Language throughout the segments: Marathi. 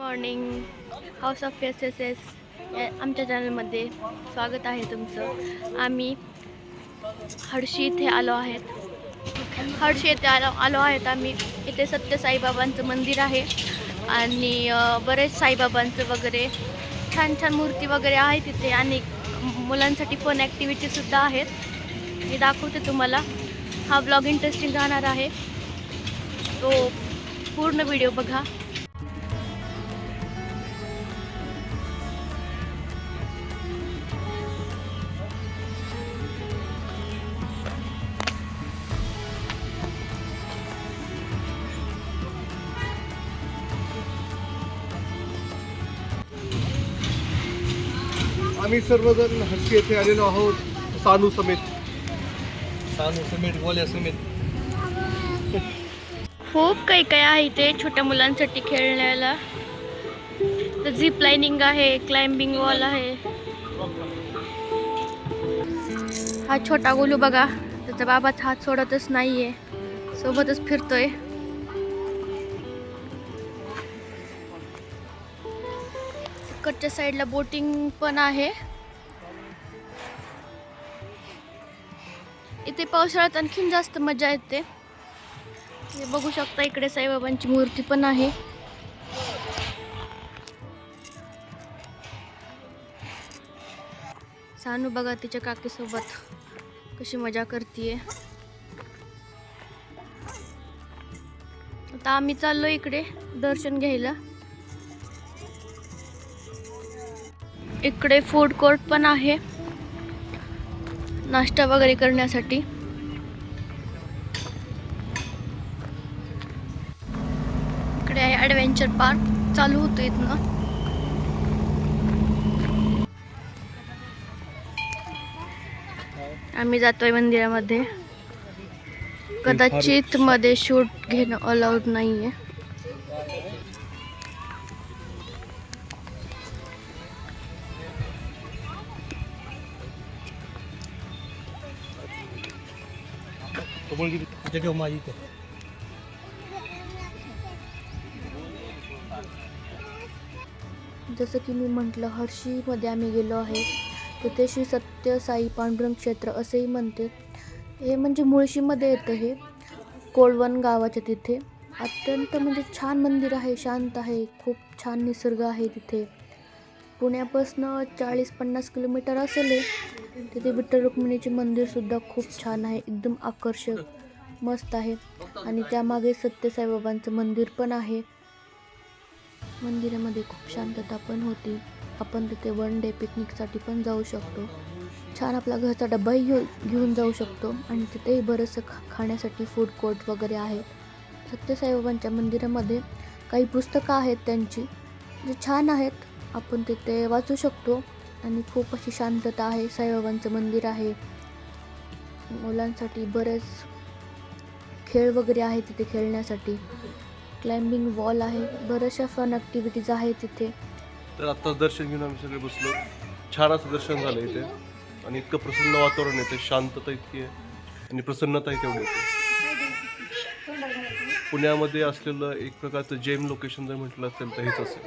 Morning house of S S S आमच्या चॅनलमध्ये स्वागत आहे तुमचं. आम्ही हडशी इथे आलो आहेत आम्ही. इथे सत्य साईबाबांचं मंदिर आहे आणि बरेच साईबाबांचं वगैरे छान छान मूर्ती वगैरे आहेत तिथे आणि मुलांसाठी फन ॲक्टिव्हिटीसुद्धा आहेत. मी दाखवते तुम्हाला. हा ब्लॉग इंटरेस्टिंग राहणार आहे, तो पूर्ण व्हिडिओ बघा. आम्ही सर्वजण हडशी येथे आलेलो आहोत. सानू समेत गोल्या समेत खूप काही काय आहे इथे छोट्या मुलांसाठी खेळण्याला. तर झिप लाईनिंग आहे, क्लाइम्बिंग वॉल आहे. हा छोटा गोलू बघा, त्याचा बाबाचा हात सोडतच नाहीये, सोबतच फिरतोय. इकडच्या साईडला बोटिंग पण आहे. इथे पावसाळ्यात आणखीन जास्त मजा येते. हे बघू शकता, इकडे साईबाबांची मूर्ती पण आहे. सानू बघा तिच्या काकीसोबत कशी मजा करतीये. आता आम्ही चाललो इकडे दर्शन घ्यायला. इकडे फूड कोर्ट पण आहे नाश्ता वगैरे करण्यासाठी. इकडे आहे ॲडव्हेंचर पार्क, चालू होतो इथनं. आम्ही जातोय मंदिरामध्ये. कदाचित मध्ये शूट घेणं अलाउड नाहीये. जसं की मी म्हटलं, हडशीमध्ये आम्ही गेलो आहे. तिथे श्री सत्य साई पांडुरंग क्षेत्र असेही म्हणते. हे म्हणजे मुळशीमध्ये येतं, हे कोळवण गावाच्या तिथे. अत्यंत म्हणजे छान मंदिर आहे, शांत आहे, खूप छान निसर्ग आहे तिथे. पुण्यापासून 40-50 किलोमीटर असेल. तिथे विठ्ठल रुक्मिणीचे मंदिरसुद्धा खूप छान आहे, एकदम आकर्षक मस्त आहे. आणि त्यामागे सत्य साईबाबांचं मंदिर पण आहे. मंदिरामध्ये खूप शांतता पण होती. आपण तिथे वन डे पिकनिकसाठी पण जाऊ शकतो. छान आपला घरचा डब्बाही घेऊन जाऊ शकतो. आणि तिथेही बरंचसं खाण्यासाठी फूड कोर्ट वगैरे आहे. सत्य साईबाबांच्या मंदिरामध्ये काही पुस्तकं आहेत त्यांची, जे छान आहेत, आपण तिथे वाचू शकतो. आणि खूप अशी शांतता आहे. साईबाबांचं मंदिर आहे. मुलांसाठी बरेच खेळ वगैरे आहे तिथे खेळण्यासाठी. क्लाइम्बिंग वॉल आहे, बऱ्याचशा फन ॲक्टिव्हिटीज आहेत तिथे. तर आत्ताच दर्शन घेऊन आम्ही सगळे बसलो. छान असं दर्शन झालं इथे आणि इतकं प्रसन्न वातावरण येते, शांतता इतकी आहे आणि प्रसन्नता तेवढी येते. पुण्यामध्ये असलेलं एक प्रकारचं जेम लोकेशन जर म्हटलं असेल तर हेच असेल.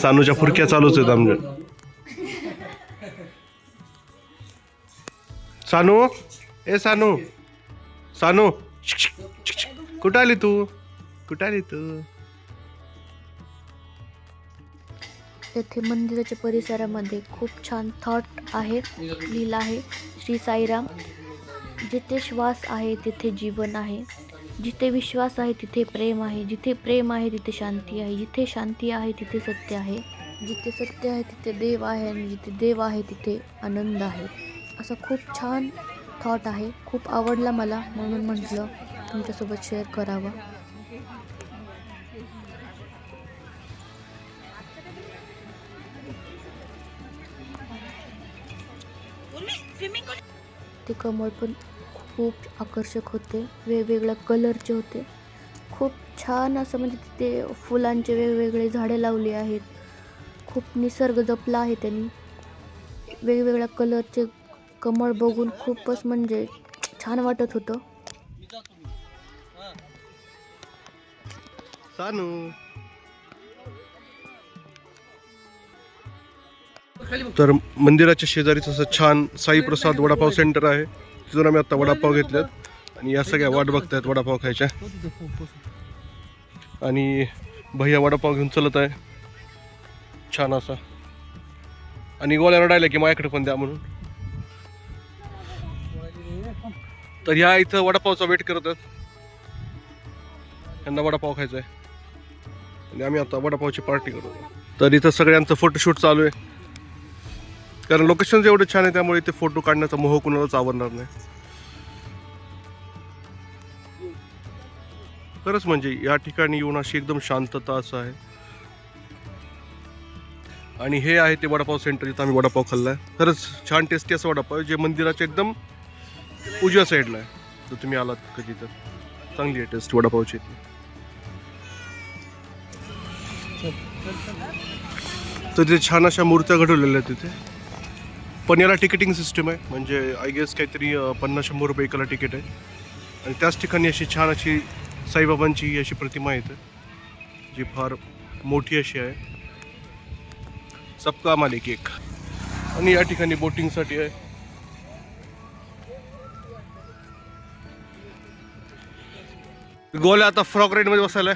सानूच्या फुरक्या चालूच आहेत आमच्या. सानू कुठं आली तू? येथे मंदिराच्या परिसरामध्ये खूप छान थॉट आहे, लिहिलं आहे. श्री साईराम. जिथे श्वास आहे तिथे जीवन आहे, जिथे विश्वास आहे तिथे प्रेम आहे, जिथे प्रेम आहे तिथे शांती आहे, जिथे शांती आहे तिथे सत्य आहे, जिथे सत्य आहे तिथे देव आहे आणि जिथे देव आहे तिथे आनंद आहे. असं खूप छान थॉट आहे. खूप आवडला मला, म्हणून म्हटलं तुमच्यासोबत शेअर करावं. ते कमळ पण खूप आकर्षक होते, वेगवेगळ्या कलरचे होते. खूप छान असं म्हणजे तिथे फुलांचे वेगवेगळे झाडे लावली आहेत. खूप निसर्ग जपला आहे त्यांनी. वेगवेगळ्या कलरचे कमळ बघून खूपच म्हणजे छान वाटत होतं. सानू तर मंदिराच्या शेजारीच असं छान साई प्रसाद वडापाव सेंटर आहे. तिथून आम्ही आता वडापाव घेतलेत आणि या सगळ्या वाट बघतायत वडापाव खायच्या. आणि भैया वडापाव घेऊन चलत आहे छान असा. आणि गोळ्या रडायला की माझ्याकडे पण द्या म्हणून. तर ह्या इथं वडापावचा वेट करत आहेत. यांना वडापाव खायचा आहे आणि आम्ही आता वडापावची पार्टी करतो. तर इथं सगळ्यांचं फोटोशूट चालू आहे, कारण लोकेशन एवढं छान आहे त्यामुळे इथे फोटो काढण्याचा मोह कुणालाच आवडणार नाही. खरंच म्हणजे या ठिकाणी येऊन अशी एकदम शांतता असं आहे. आणि हे आहे ते वडापाव सेंटर जिथं आम्ही वडापाव खाल्लाय. खरंच छान टेस्टी असं वडापाव आहे, जे मंदिराच्या एकदम उजव्या साईडला आहे. जर तुम्ही आलात कधी तर चांगली आहे टेस्ट वडापावची. तर तिथे छान अशा मूर्त्या घडवलेल्या आहेत तिथे. पण याला तिकीटिंग सिस्टम आहे, म्हणजे आय गेस काहीतरी 50-100 रुपये एकाला तिकीट आहे. आणि त्याच ठिकाणी अशी छान अशी साईबाबांची अशी प्रतिमा येते, जी फार मोठी अशी आहे. सबका मालिक एक. आणि या ठिकाणी बोटिंगसाठी आहे. गोल्या आता फ्रॉक राईड मध्ये बसायला.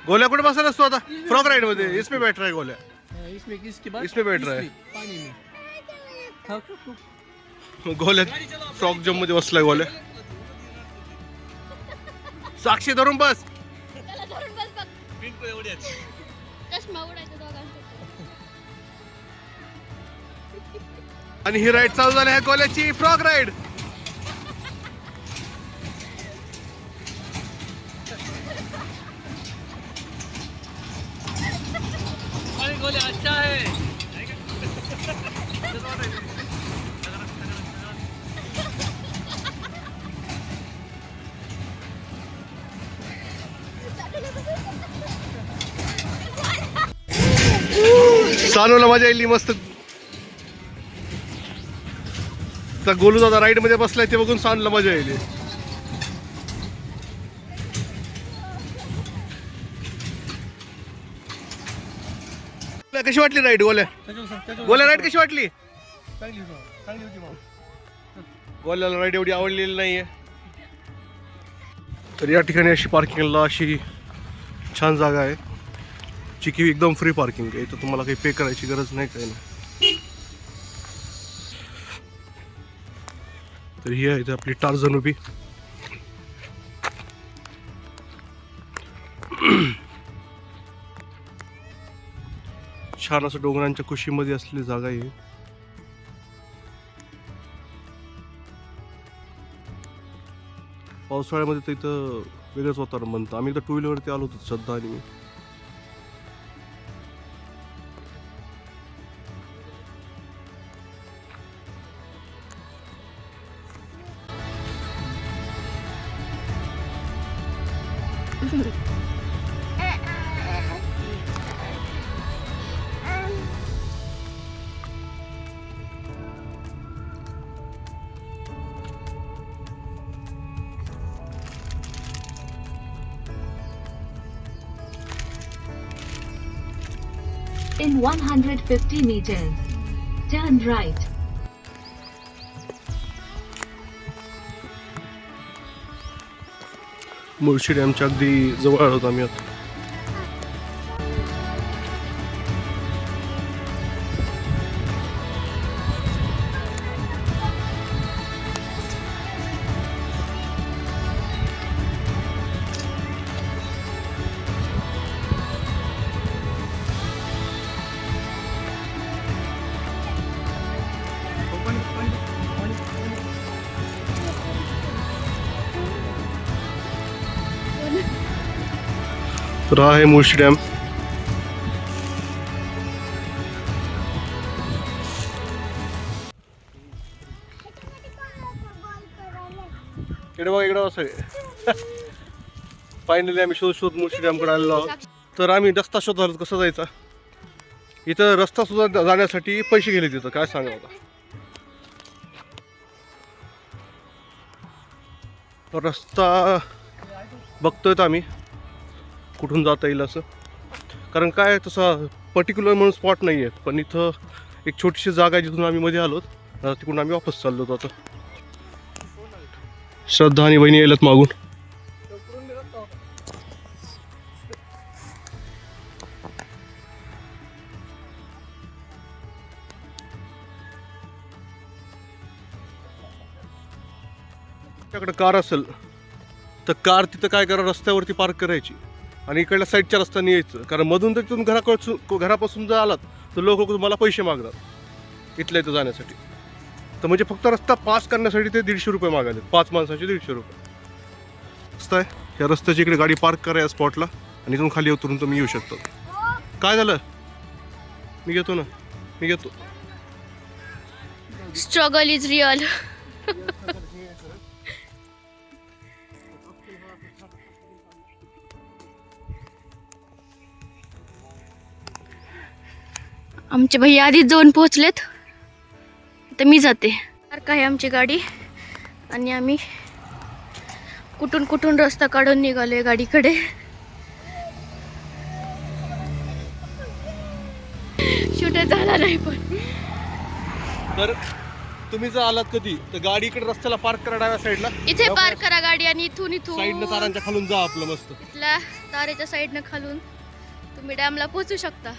गोल्या कुठे बसायला असतो आता? फ्रॉक राईड मध्ये. इसमें बैठ रहा है गोल्या. इसमें बैठ रहा है गोल्या. फ्रॉक जम मध्ये बसलाय गोल्या. साक्षी धरून बस. आणि ही राईड चालू झाली आहे गोल्याची फ्रॉक राईड. अच्छा है. सानूला मजा येईल मस्त. गोलू दादा राईड मध्ये बसलाय ते बघून सानूला मजा येईल. कशी वाटली राईड गोल्या? गोल्या राईड कशी वाटली? गोल्याला राईड एवढी आवडलेली नाहीये. तर या ठिकाणी अशी पार्किंगला अशी छान जागा आहे, जी की एकदम फ्री पार्किंग आहे. इथं तुम्हाला काही पे करायची गरज नाही, काही नाही. तर ही आहे इथे आपली टार्झन उभी. छान असं डोंगरांच्या कुशीमध्ये असलेली जागा आहे. पावसाळ्यामध्ये तर इथं वेगळंच वातावरण बनतं. आम्ही एकदा 2 व्हीलरवरती आलो होतो श्रद्धा आणि मी. In 150 meters, turn right. Mulshi डॅमच्या अगदी जवळ आहोत आम्ही आता. तर हा आहे मुळशी डॅम. इकडे बघा, इकडे असं फायनली आम्ही शोध मुळशी डॅमकडे आलेलो आहोत. तर आम्ही रस्ता शोधला कसा जायचा. इथं रस्ता सुद्धा जाण्यासाठी पैसे गेले तिथं, काय सांगा आता. रस्ता बघतोय आम्ही कुठून जाता येईल असं, कारण काय तसा पर्टिक्युलर म्हणून स्पॉट नाही आहे, पण इथं एक छोटीशी जागा आहे जिथून आम्ही मध्ये आलो, तिकडून आम्ही वापस चाललो होतो. आता श्रद्धा आणि बहिणी यायलात मागून. त्याकडे कार असेल तर कार तिथं काय करा, रस्त्यावरती पार्क करायची आणि इकडल्या साईडच्या रस्त्याने यायचं, कारण मधून तर तिथून घरापासून जर आलात तर लोक तुम्हाला पैसे मागतात इथल्या इथं जाण्यासाठी. तर म्हणजे फक्त रस्ता पास करण्यासाठी ते 150 रुपये मागायले, 5 माणसाचे 150 रुपये रस्ता आहे. या रस्त्याच्या इकडे गाडी पार्क करा या स्पॉटला आणि इथून खाली उतरून तुम्ही येऊ शकता. काय झालं? मी घेतो. Struggle is real. आमचे भैया आधीच जाऊन पोहोचलेत, तर मी जाते. पार्क आहे आमची गाडी आणि आम्ही कुठून रस्ता काढून निघालोय गाडीकडे. शूट झाला नाही पण. तर तुम्ही जर आलात कधी तर गाडी इकडे रस्त्याला पार्क करा डाव्या साईडला. इथे पार्क करा गाडी आणि इथून साईडनं तारांच्या खालून जा आपलं मस्त. इथल्या तारेच्या साईडनं खालून तुम्ही डॅमला पोहोचू शकता.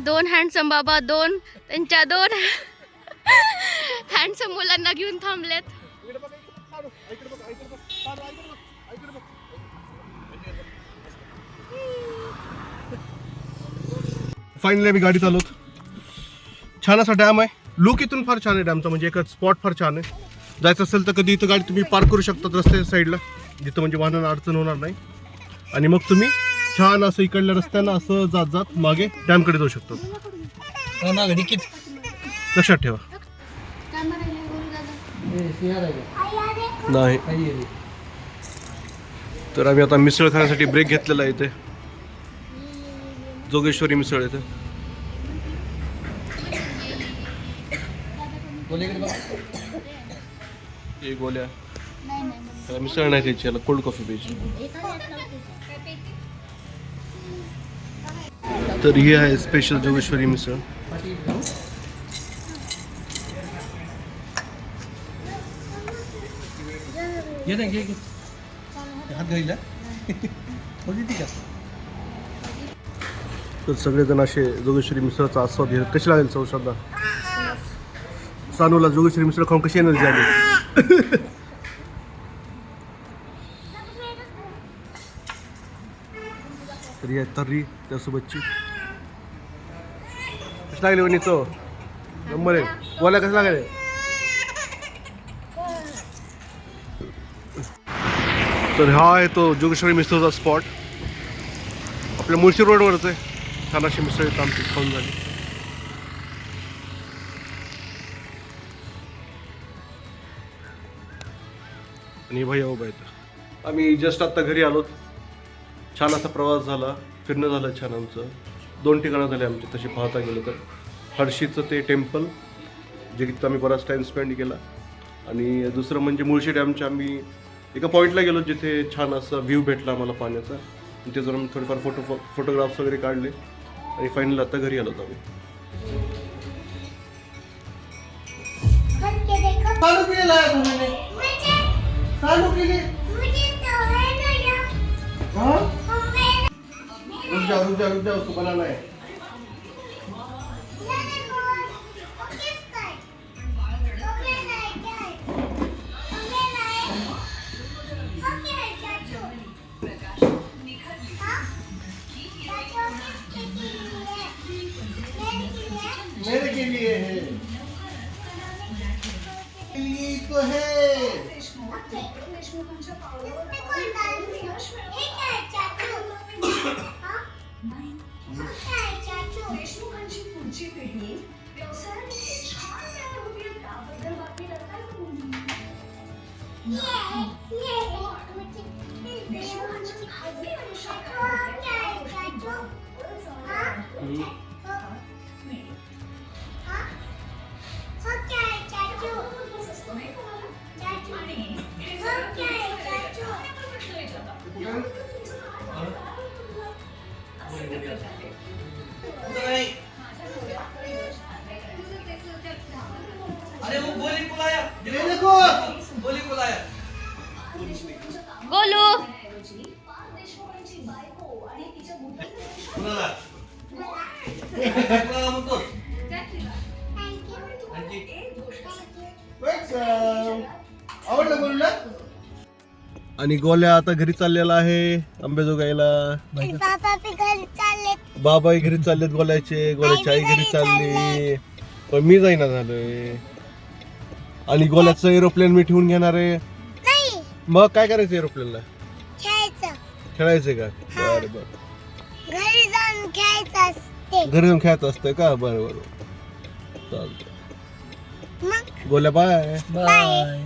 दोन हँडसम बाबा, त्यांच्या दोन हँडसम मुलांना घेऊन थांबलेत. फायनली आम्ही गाडीत आलोत. छान असा डॅम आहे. लुक इथून फार छान आहे डॅमचा, म्हणजे एक स्पॉट फार छान आहे. जायचं असेल तर कधी इथं गाडी तुम्ही पार्क करू शकता रस्त्याच्या साईडला, जिथं म्हणजे वाहनांना अडचण होणार नाही. आणि मग तुम्ही छान असं इकडल्या रस्त्यानं असं जात मागे डॅमकडे जाऊ शकतो. लक्षात ठेवा. नाही तर आम्ही आता मिसळ खाण्यासाठी ब्रेक घेतलेला आहे इथे. जोगेश्वरी मिसळ येते. गोल्या मिसळ नाही खायची, याला कोल्ड कॉफी प्यायची. तर ही आहे स्पेशल जोगेश्वरी मिसळ. तर सगळेजण असे जोगेश्वरी मिसळचा आस्वाद घेतात. कशी लागेल चव श्रद्धा? सानूला जोगेश्वरी मिसळ खाऊन कशी एनर्जी आली? तर ही तर्री त्यासोबतची. कशी लागली वणी चव? नंबर आहे. बोला कसं लागेल? तर हा आहे तो जोगेश्वरी मिसळचा स्पॉट. आपल्या मुळशी रोडवरच आहे. छान अशी मिसळ येतं आमची खाऊन झाली. आणि भैया उभा येतं. आम्ही जस्ट आत्ता घरी आलोत. छान असा प्रवास झाला, फिरणं झालं छान आमचं. 2 ठिकाणं झाले आमचे तसे पाहता गेलं तर. हर्षीचं ते टेम्पल जे तिथं आम्ही बराच टाईम स्पेंड केला, आणि दुसरं म्हणजे मुळशी डॅमच्या आम्ही एका पॉईंटला गेलो जिथे छान असा व्ह्यू भेटला आम्हाला पाण्याचा. तिथे जाऊन आम्ही थोडेफार फोटोग्राफ्स वगैरे काढले आणि फायनली आता घरी आलो आम्ही. मेरे के लिए है, तो है. अरे वो गोली बुलाया, ये देखो गोली बुलाया. गोलू कुणाला? कुणाला म्हणतोस? आवडलं बोलला? आणि गोल्या आता घरी चाललेला आहे अंबेजोगाईला. बाबाही घरी चाललेत गोल्याचे, गोल्याची आई घरी चालली, पण मी जाईना झालोय. आणि गोल्याचं एरोप्लेन मी ठेवून घेणार आहे. मग काय करायचं एरोप्लेनला? खेळायचंय का? बरं बरं. घरी जाऊन खेळायचं असते. घरी जाऊन खेळायचं असतंय का? बरं बरं चालतं. मग गोल्या बाय. बाय.